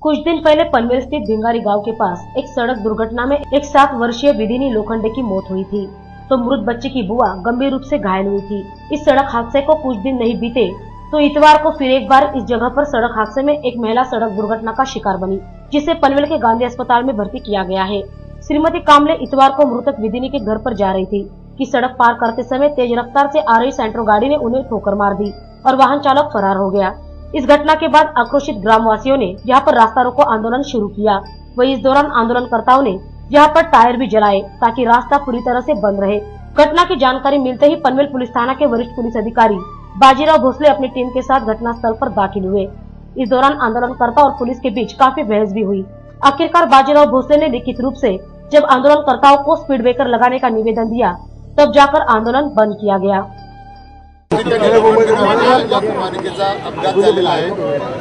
कुछ दिन पहले पनवेल स्थित भिंगारी गांव के पास एक सड़क दुर्घटना में एक 7 वर्षीय विदिनी लोखंडे की मौत हुई थी, तो मृत बच्चे की बुआ गंभीर रूप से घायल हुई थी। इस सड़क हादसे को कुछ दिन नहीं बीते तो इतवार को फिर एक बार इस जगह पर सड़क हादसे में एक महिला सड़क दुर्घटना का शिकार बनी, जिसे पनवेल के गांधी अस्पताल में भर्ती किया गया है। श्रीमती कामले इतवार को मृतक विदिनी के घर पर जा रही थी कि सड़क पार करते समय तेज रफ्तार से आ रही सेंट्रो गाड़ी ने उन्हें ठोकर मार दी और वाहन चालक फरार हो गया। इस घटना के बाद आक्रोशित ग्रामवासियों ने यहाँ पर रास्ता रोको आंदोलन शुरू किया। वही इस दौरान आंदोलनकर्ताओं ने यहाँ पर टायर भी जलाए ताकि रास्ता पूरी तरह से बंद रहे। घटना की जानकारी मिलते ही पनवेल पुलिस थाना के वरिष्ठ पुलिस अधिकारी बाजीराव भोसले अपनी टीम के साथ घटनास्थल पर दाखिल हुए। इस दौरान आंदोलनकर्ता और पुलिस के बीच काफी बहस भी हुई। आखिरकार बाजीराव भोसले ने लिखित रूप से जब आंदोलनकर्ताओं को स्पीड ब्रेकर लगाने का निवेदन दिया, तब जाकर आंदोलन बंद किया गया। मालिकेचा अपघात झालेला आहे,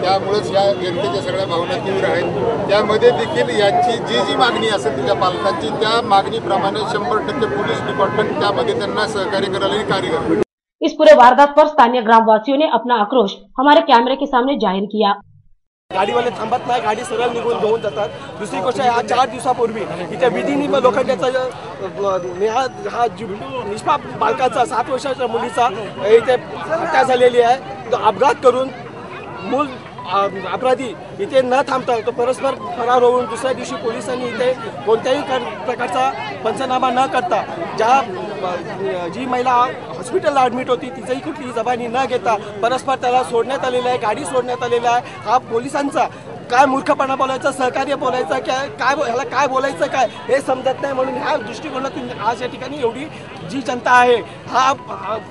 त्यामुळेच या जनतेच्या सगळ्या भावना तीव्र आहेत। त्यामध्ये देखील याची जी मागणी असेल तिच्या पालकांची, त्या मागणीप्रमाणे 100% पुलिस डिपार्टमेंट त्यामध्ये त्यांना सहकार्य करायला कार्य करते। इस पूरे वारदात पर स्थानीय ग्रामवासियों ने अपना आक्रोश हमारे कैमरे के सामने जाहिर किया। गाडीवाले थांबत नाही, गाडी सरळ निघून घेऊन जातात। दुसरी गोष्ट आहे, 4 दिवसापूर्वी इथे विदिनी लोखंडेचा हा निष्पाप बालकाचा 7 वर्षाच्या मुलीचा इथे हत्या झालेली आहे। तो अपघात करून मूळ अपराधी इथे न थांबता तो परस्पर फरार होऊन दुसऱ्या दिवशी पोलिसांनी इथे कोणत्याही प्रकारचा पंचनामा न करता जी महिला हॉस्पिटलला ॲडमिट होती तिचंही कुठलीही जबानी न घेता परस्पर त्याला सोडण्यात आलेलं आहे, गाडी सोडण्यात आलेला आहे। हा पोलिसांचा काय मूर्खपणा बोलायचा, सहकार्य बोलायचा, काय ह्याला काय बोलायचं काय हे समजत नाही। म्हणून ह्या दृष्टिकोनातून आज या ठिकाणी एवढी जी जनता आहे, हा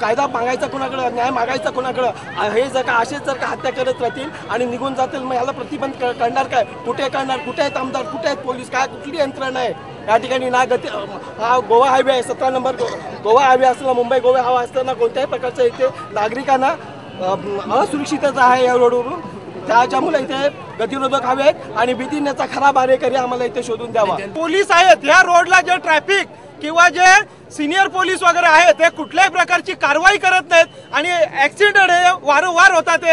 कायदा मागायचा कोणाकडे, न्याय मागायचा कोणाकडे, हे जर का असेच जर का हत्या करत राहतील आणि निघून जातील, मग ह्याला प्रतिबंध करणार काय, कुठे करणार, कुठे आहेत आमदार, कुठे आहेत पोलीस, काय कुठली यंत्रणा आहे या ठिकाणी ना गती। हा गोवा हायवे आहे, 17 नंबर गोवा हायवे असताना, मुंबई गोवा हवा असताना कोणत्याही प्रकारचं इथे नागरिकांना असुरक्षितता आहे या रोडवरून। त्याच्यामुळे इथे गतिरोधक हवे आहेत आणि विधिन्याचा खरा बारेकरी आम्हाला इथे शोधून द्यावा। पोलीस आहेत या रोडला, जे ट्रॅफिक किंवा जे सिनियर पोलीस वगैरे आहेत ते कुठल्याही प्रकारची कारवाई करत नाहीत आणि ऍक्सिडेंट हे वारंवार होतात।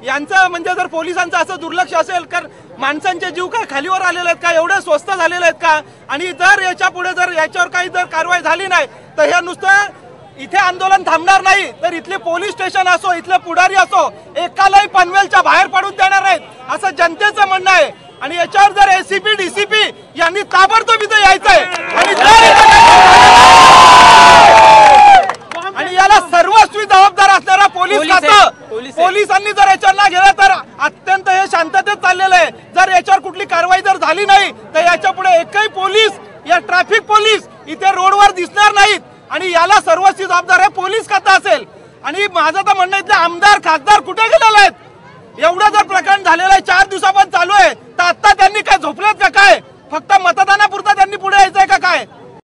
यांचं म्हणजे जर पोलिसांचं असं दुर्लक्ष असेल तर माणसांचे जीव काय खालीवर आलेले आहेत का, एवढे स्वस्त झालेले आहेत का? आणि जर याच्या पुढे जर याच्यावर काही जर कारवाई झाली नाही तर हे नुसतं इथे आंदोलन थांबणार नाही, तर इथले पोलीस स्टेशन असो, इथले पुढारी असो, एकालाही पनवेलच्या बाहेर पडून देणार नाहीत असं जनतेचं म्हणणं आहे। आणि याच्यावर जर एसीपी डीसीपी यांनी ताबडतोब इथे यायचंय आणि याला सर्वस्वी जबाबदार असणारा पोलीस खातं, पोलिसांनी जर याच्यावर ना गेलं तर अत्यंत हे शांततेत चाललेलं आहे। जर याच्यावर कुठली कारवाई जर झाली नाही तर याच्या पुढे एकही पोलीस या ट्रॅफिक पोलीस इथे रोडवर दिसणार नाहीत आणि याला सर्वस्वी जबाबदार हे पोलीस खातं असेल। आणि माझं तर म्हणणं इथले आमदार खासदार कुठे गेलेले आहेत? एवढं जर प्रकरण झालेलं आहे, 4 दिवसापासून चालू आहे,